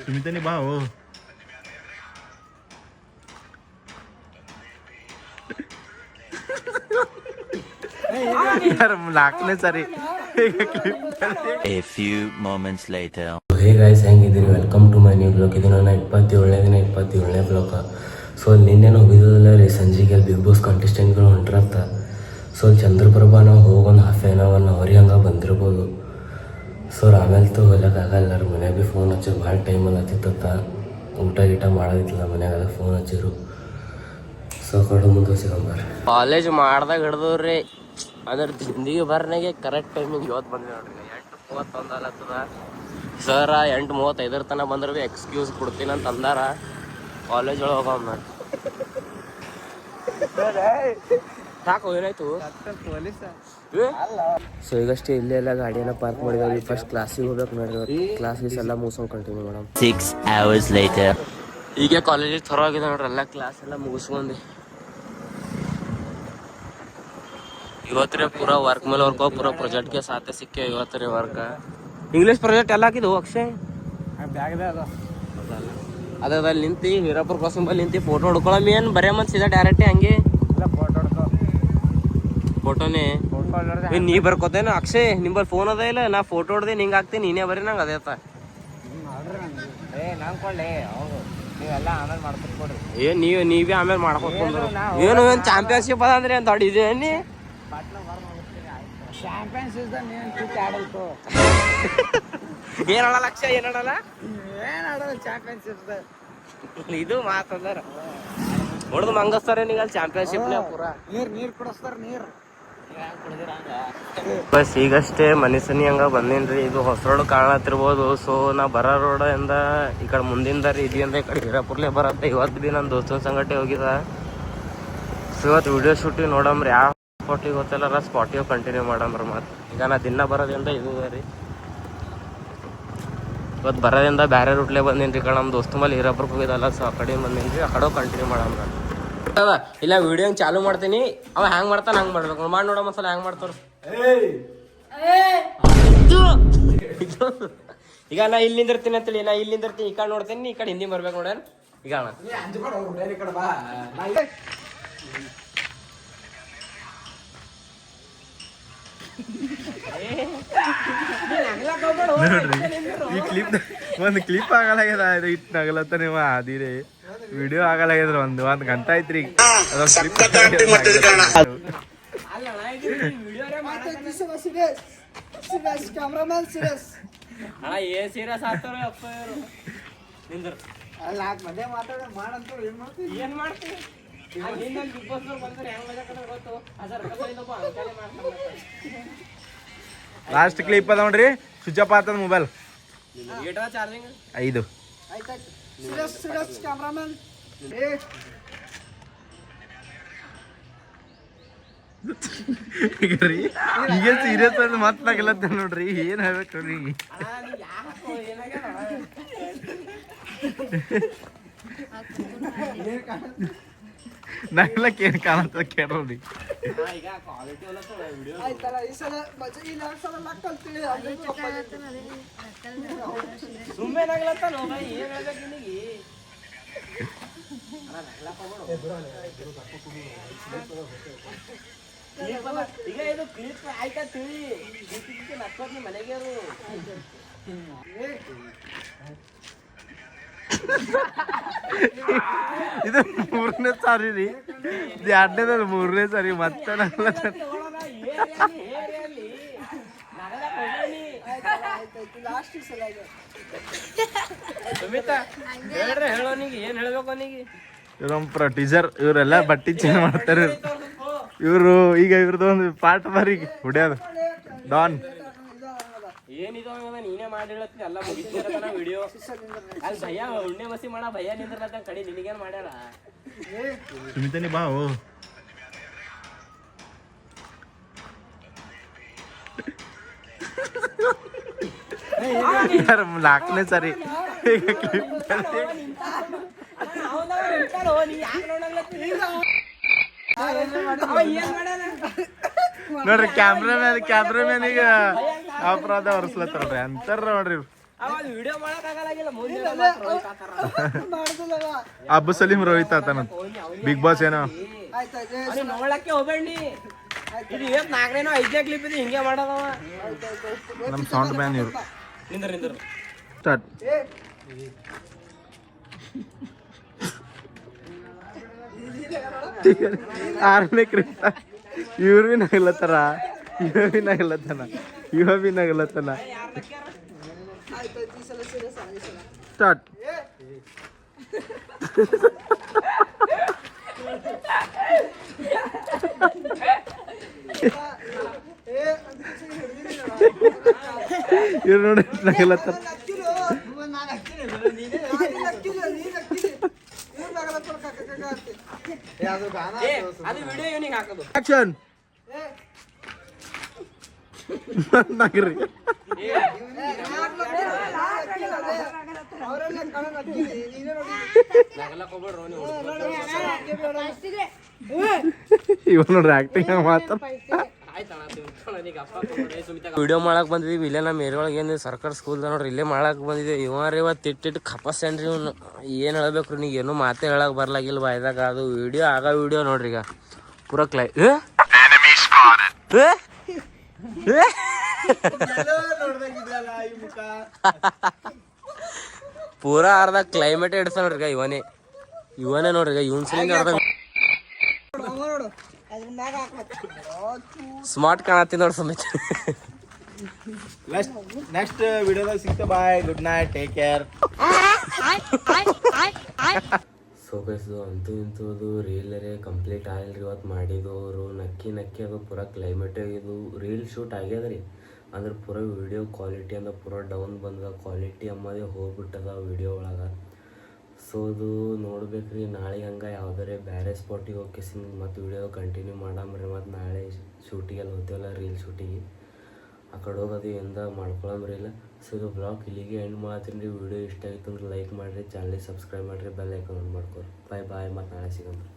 ಸುಮಿತನಿ ಬಾ ಓ ನಾಲ್ಕನೇ ಸರಿ. A few moments later. Hey guys, ಹೆಂಗಿದ್ದೀರಿ? Welcome to my new blog. ಇದು ನನ್ನ 27ನೇ ದಿನ 27ನೇ ಬ್ಲಾಗ್. ಸೊ ನಿನ್ನೇನು ಹೋಗಿದ್ದಲ್ಲ ರೀ ಸಂಜೆಗೆ ಅಲ್ಲಿ ಬಿಗ್ ಬಾಸ್ ಕಂಟೆಸ್ಟೆಂಟ್ಗಳು ಹೊಂಟ್ರಂತ. ಸೊ ಚಂದ್ರಪ್ರಭಾ ನಾವು ಹೋಗೊಂದು ಹಾಫ್ ಆನ್ ಅವರ್ ಹಂಗೆ ಬಂದಿರ್ಬೋದು. ಸೊ ಆಮೇಲೆ ತೋ ಹೋಗೋಕ್ಕಾಗಲ್ಲ ರೀ. ಮನ್ಯಾಗ ಭೀ ಫೋನ್ ಹಚ್ಚಿರು, ಭಾಳ ಟೈಮಲ್ಲಿ ಹತ್ತಿತ್ತ. ಊಟ ಗೀಟ ಮಾಡೋದಿತ್ತಿಲ್ಲ ಮನ್ಯಾಗ, ಫೋನ್ ಹಚ್ಚಿರು. ಸೊ ಕಡು ಮುಂದೆ ಸಿಗಂಬಾರ ಕಾಲೇಜ್ ಮಾಡ್ದಾಗ ಹಿಡ್ದವ್ರಿ ಅಂದ್ರೆ ಜಿಂದಿಗೆ ಬರ್ನಾಗೆ ಕರೆಕ್ಟ್ ಟೈಮಿಗೆ ಇವತ್ತು ಬಂದ್ವಿ ನೋಡ್ರಿ. 8:31 ಅಲ್ಲತ್ತದ. ಸರ 8:35 ತನಕ ಬಂದ್ರೆ ಭೀ ಎಕ್ಸ್ಕ್ಯೂಸ್ ಕೊಡ್ತೀನಿ ಅಂತ ಅಂದಾರ. ಕಾಲೇಜ್ ಒಳಗೆ ಹೋಗವ್ ನೋಡಿ. ಸಾಕು ಏನಾಯ್ತು? ಸೊ ಈಗಷ್ಟೇ ಇಲ್ಲೆಲ್ಲ ಗಾಡಿಯನ್ನ ಪಾರ್ಕ್ ಮಾಡಿದಾವ್ರಿ. ಫಸ್ಟ್ ಕ್ಲಾಸಿಗೆ ಹೋಗ್ಬೇಕು ನೋಡ್ರಿ. ಕ್ಲಾಸಸ್ ಎಲ್ಲ ಮುಗಿಸ್ಕೊಂಡು ಕಂಟಿನ್ಯೂ ಮಾಡೋಣ. 6 hours later. ಈಗ ಕಾಲೇಜಿಗೆ ಥರ ಆಗಿದೆ ನೋಡ್ರಿ. ಎಲ್ಲ ಕ್ಲಾಸ್ ಎಲ್ಲ ಮುಗಿಸ್ಕೊಂಡು ಇವತ್ತು ಪೂರಾ ವರ್ಕ್ ಮೇಲೆ ವರ್ಕ್ ಪೂರಾ ಪ್ರಾಜೆಕ್ಟ್ಗೆ ಸಾಥೆ ಸಿಕ್ಕೇ ಇವತ್ತು ರೀ ವರ್ಕ್. ಇಂಗ್ಲೀಷ್ ಪ್ರಾಜೆಕ್ಟ್ ಎಲ್ಲ ಹಾಕಿದ್ದು ಅಕ್ಷಯ್ ಅದಲ್ಲಿ ನಿಂತು ಹೀರಾಪುರ ಕ್ರಾಸಿಂಗ್ ಬಲ್ಲಿ ನಿಂತು ಫೋಟೋ ಹೊಡ್ಕೊಳಮ್. ಏನು ಬರೇ ಮನ್ ಸೀದಾ ಡೈರೆಕ್ಟೇ ಹಂಗೆ ಫೋಟೋನೇ ನೀ ಬರ್ಕೋತೇನ ಅಕ್ಷಯ್? ನಿಂಬಲ್ಲಿ ಫೋನ್ ಅದ ಇಲ್ಲ? ನಾ ಫೋಟೋ ಹೊಡ್ದೆ ನಿಂಗೆ ಹಾಕ್ತೀನಿ, ನೀನೇ ಬರೀ ನಂಗೆ ಅದೇ ಏನ್ ನೀವೇ ಆಮೇಲೆ ಮಾಡ್ಕೊಟ್ಕೊಂಡ್ರು. ಏನು ಏನು ಚಾಂಪಿಯನ್ಶಿಪ್ ಅದ ಅಂದ್ರೆ ಅಂತ ದೊಡ್ಡ ಇದೇನಿ ಏನ್ ಆಡಲ್ಲ ಅಕ್ಷ? ಏನ್ ಆಡಲ್ಲ ಇದು ಮಾತಂದಾರ ಹೊಡೆದು ಮಂಗಸ್ತಾರ ನೀಗ ಚಾಂಪಿಯನ್ಶಿಪ್ ಪೂರಾ ನೀರ್ ಕುಡಿಸ್ತಾರ. ನೀರ್ ಬಸ್ ಈಗಷ್ಟೇ ಮನಿಸನಿ ಹಂಗ ಬಂದೇನ್ರಿ. ಇದು ಹೊಸ ರೋಡ್ ಕಾಣತ್ತಿರ್ಬೋದು. ಸೊ ನಾ ಬರೋ ರೋಡ್ ಇಂದ ಈ ಕಡೆ ಮುಂದಿಂದ ರೀ ಇದೆಯಿಂದ ಈ ಕಡೆ ಹೀರಾಪುರ್ಲೆ ಬರತ್ತೆ. ಇವತ್ತು ಭೀ ನನ್ನ ದೋಸ್ತನ ಸಂಗಟೆ ಹೋಗಿದ. ಸೊ ಇವತ್ತು ವಿಡಿಯೋ ಶೂಟಿಂಗ್ ನೋಡಮ್ರಿ. ಯಾವ ಸ್ಪಾಟಿಗೆ ಗೊತ್ತಿಲ್ಲ, ಸ್ಪಾಟಿಗೆ ಕಂಟಿನ್ಯೂ ಮಾಡಮ್ರಿ. ಮತ್ತೆ ಈಗ ನಾ ದಿನ ಬರೋದ್ರಿಂದ ಇದು ರೀ. ಇವತ್ತು ಬರೋದ್ರಿಂದ ಬೇರೆ ರೂಟ್ಲೆ ಬಂದೇನ್ರಿ. ಈ ಕಡೆ ನಮ್ಮ ದೋಸ್ತ ಮೇಲೆ ಹೀರಾಪುರಕ್ಕೆ ಹೋಗಿದಲ್ಲ, ಸೊ ಆ ಕಡೆ ಬಂದೇನ್ರಿ. ಆ ಕಡೆ ಕಂಟಿನ್ಯೂ ಮಾಡಮ್ರಿ. ಇಲ್ಲ ವಿಡಿಯೋ ಚಾಲು ಮಾಡ್ತೀನಿ. ಅವ ಹ್ಯಾಂಗ್ ಮಾಡ್ತಾನ ಹಂಗ್ ಮಾಡ್ಬೇಕು. ಮಾಡಿ ನೋಡೋ ಮಸಲ ಹ್ಯಾಂಗ್ ಮಾಡ್ತಾರ. ಈಗ ನಾ ಇಲ್ಲಿ ನಿಂದಿರ್ತೀನಿ ಅಂತೇಳಿ, ನಾ ಇಲ್ಲಿ ನಿಂದಿರ್ತೀನಿ, ಈ ಕಡೆ ನೋಡ್ತೀನಿ, ಈ ಕಡೆ ಹಿಂದಿ ಬರ್ಬೇಕು ನೋಡ್ಯಾನ. ಈಗ ನೋಡ್ರಿ ಈ ಕ್ಲಿಪ್ ಒಂದು ಕ್ಲಿಪ್ ಆಗಲಾಗ್ಯದ. ಇದು ಇಟ್ಟು ನಗಲತ್ತ ನೀವು ಅದಿರಿ ವಿಡಿಯೋ ಆಗಲಾಗ್ಯದ್ರ. ಒಂದು ಗಂಟೆ ಐತ್ರಿ. ಏನ್ ಸೀರಿಯಸ್ ಆಗ್ತಾರ ಏನ್ ಮಾಡ್ತೀವಿ? ಲಾಸ್ಟ್ ಕ್ಲಿಪ್ ಅದ ನೋಡ್ರಿ. ಸ್ವಿಚ್ ಆಫ್ ಆತದ ಮೊಬೈಲ್. 5 ಈಗ ಸೀರಿಯಸ್ ಅಂತ ಮಾತಾಗಲತ್ತ ನೋಡ್ರಿ. ಏನ್ ಹೇಳ್ಬೇಕು ನೋಡ್ರಿ. ನಗ್ಲಕ್ ಏನ್ ಕಾಣತ್ತ ಕೇಳ್ರಿ. ಸುಮ್ಮನೆ ನಗ್ಲತ್ತ ಏನ್ ಹೇಳ್ಬೇಕು ನಿನಗೆ? ಈಗ ಇದು ಕ್ಲಿಪ್ ಆಯ್ತಾ ತಿಳಿ ನಕ್ಕೋದ್ ನೀ ಮನೆಗೆ ಅದು. ಇದು 3ನೇ ಸಾರಿ ರೀ. ಇದು 2ನೇದ 3ನೇ ಸಾರಿ ಮತ್ತೆ ನಗ್ಲತ್ತ. ಹೇಳೋ ನೀಗೆ ಏನ್ ಹೇಳ್ಬೇಕು ಅವನಿಗೆ? ಇವ್ರ ಟೀಚರ್ ಇವರೆಲ್ಲ ಬಟ್ಟಿ ಚೇಂಜ್ ಮಾಡ್ತಾರೆ. ಇವರು ಈಗ ಇವ್ರದ್ದು ಒಂದು ಪಾಠ ಬಾರಿ ಹೊಡ್ಯೋದು ಡಾನ್. ಏನಿದು ನೀನೇ ಮಾಡಿ ಹೇಳತ್ತಿ ಎಲ್ಲ ಮುಗಿಸ್ತಿರತನ ವಿಡಿಯೋ. ಅಲ್ಲಿ ಭಯ್ಯ ಉಣ್ಣೆ ಮಸಿ ಮಾಡ ಭಯ್ಯ ನಿಂದ್ರತ ಕಡೆ ನಿನಗೇನ್ ಮಾಡ್ಯಾರ? ಸುಮಿತನಿ ಬಾ ಓ ನಾಲ್ಕನೇ ಸರಿ. ನೋಡ್ರಿ ಕ್ಯಾಮ್ರಾಮ್ಯಾನಿಗೆ ಅಪರಾಧ ಹೊರಸ್ಲತ್ತಾರ್ರಿ ಅಂತಾರ ನೋಡ್ರಿ. ವಿಡಿಯೋ ಮಾಡಕ್ಕಾಗಲ್ಲ ಮುಂದೆ ಅಬ್ಬು ಸಲೀಂ ರೋಹಿತ್ ಆತನ ಬಿಗ್ ಬಾಸ್ ಏನೋ ನೋಡಕ್ಕೆ ಹೋಗ್ಬೇಡಿ ಇದು ಇವತ್ತು 4ನೇನೋ 5ನೇ ಕ್ಲಿಪ್ ಇದೆ ಹಿಂಗೆ ಮಾಡೋದವ ನಮ್ಮ ಸೌಂಡ್ ಮ್ಯಾನ್ ಇವ್ರು ನಿಂದ್ರ ಸ್ಟಾರ್ಟ್ ಆರನೇ ಕ್ರಿಪ್ಟ ಇವ್ರು ಭೀ ನಗಲತ್ತಾರ ಇವ ಭೀ ನಗಲತ್ತನ ಸ್ಟಾರ್ಟ್ ಇವ್ರು ನೋಡಿ ನಗಲತ್ತಾರ ಅದು ವಿಡಿಯೋ ಏನಿಗೆ ಹಾಕೋದು ಆಕ್ಷನ್ ನಗರಿ ಇವ ನೋಡ್ರಿ ಆಕ್ಟಿಂಗ್ ಮಾತಾಡ ವಿಡಿಯೋ ಮಾಡಕ್ ಬಂದಿದೀವಿ ಇಲ್ಲೇ ನಮ್ಮ ಏರಿಯಾ ಒಳಗೆ ಏನು ಸರ್ಕಾರಿ ಸ್ಕೂಲ್ ನೋಡ್ರಿ ಇಲ್ಲೇ ಮಾಡಕ್ ಬಂದಿದ್ದೀವಿ ಇವ್ರಿ ಇವತ್ತು ಇಟ್ಟಿಟ್ಟು ಖಪಸ್ಸೇನ್ರಿ ಇವ್ನು ಏನು ಹೇಳ್ಬೇಕ್ರಿ ನೀವು ಏನು ಮಾತೇ ಹೇಳಕ್ ಬರ್ಲಾಗಿಲ್ಲ ಬಾಯ್ದಾಗ ಅದು ವಿಡಿಯೋ ಆಗ ವಿಡಿಯೋ ನೋಡ್ರಿ ಈಗ ಪೂರ ಪೂರಾ ಅರ್ಧ ಕ್ಲೈಮೇಟ್ ಇಡ್ಸ ನೋಡ್ರಿ ಈಗ ಇವನೇ ನೋಡ್ರಿ ಈಗ ಇವನ್ ಸಲಿಂದ ಅರ್ಧ ಸ್ಮಾರ್ಟ್ ಕಾಣತ್ತಿ ನೋಡ್ ಸಮೇತ ನೆಕ್ಸ್ಟ್ ವಿಡಿಯೋದಾಗ ಸಿಗ್ತಾ bye good night take care so guys ಅಂತೂ ಇಂತೂ ಅದು ರೀಲರೇ ಕಂಪ್ಲೀಟ್ ಆಗಿಲ್ರಿ ಇವತ್ತು ಮಾಡಿದ್ದು ಅವರು ನಕ್ಕಿ ಅದು ಪೂರ ಕ್ಲೈಮೇಟ್ ಇದು ರೀಲ್ ಶೂಟ್ ಆಗ್ಯದ್ರಿ ಅಂದ್ರೆ ಪೂರ ವಿಡಿಯೋ ಕ್ವಾಲಿಟಿ ಅಂದ್ರೆ ಪೂರ ಡೌನ್ ಬಂದ ಕ್ವಾಲಿಟಿ ಅಮ್ಮದೇ ಹೋಗ್ಬಿಟ್ಟದ ವಿಡಿಯೋ ಒಳಗೆ ಸೊ ಅದು ನೋಡ್ಬೇಕ್ರಿ ನಾಳೆ ಹಂಗೆ ಯಾವ್ದಾರೆ ಬೇರೆ ಸ್ಪಾಟಿಗೆ ಹೋಗಿ ಮತ್ತು ವಿಡಿಯೋ ಕಂಟಿನ್ಯೂ ಮಾಡಮ್ರಿ ಮತ್ತು ನಾಳೆ ಶೂಟಿಗೆಲ್ಲ ಹೋಗ್ತೀವಲ್ಲ ರೀಲ್ ಶೂಟಿಗೆ ಆ ಕಡೆ ಹೋಗೋದು ಎಂದ ಮಾಡ್ಕೊಳಮ್ರಿ ಇಲ್ಲ ಸೊ ಇದು ಬ್ಲಾಗ್ ಇಲ್ಲಿಗೆ ಎಂಡ್ ಮಾಡ್ತೀನಿ ರೀ ವಿಡಿಯೋ ಇಷ್ಟ ಆಯ್ತು ಅಂದ್ರೆ ಲೈಕ್ ಮಾಡಿರಿ ಚಾನಲ್ ಸಬ್ಸ್ಕ್ರೈಬ್ ಮಾಡಿರಿ ಬೆಲ್ ಐಕಾನ್ ಆನ್ ಮಾಡ್ಕೊರಿ ಬಾಯ್ ಮತ್ತು ನಾಳೆ ಸಿಗಮ್ರಿ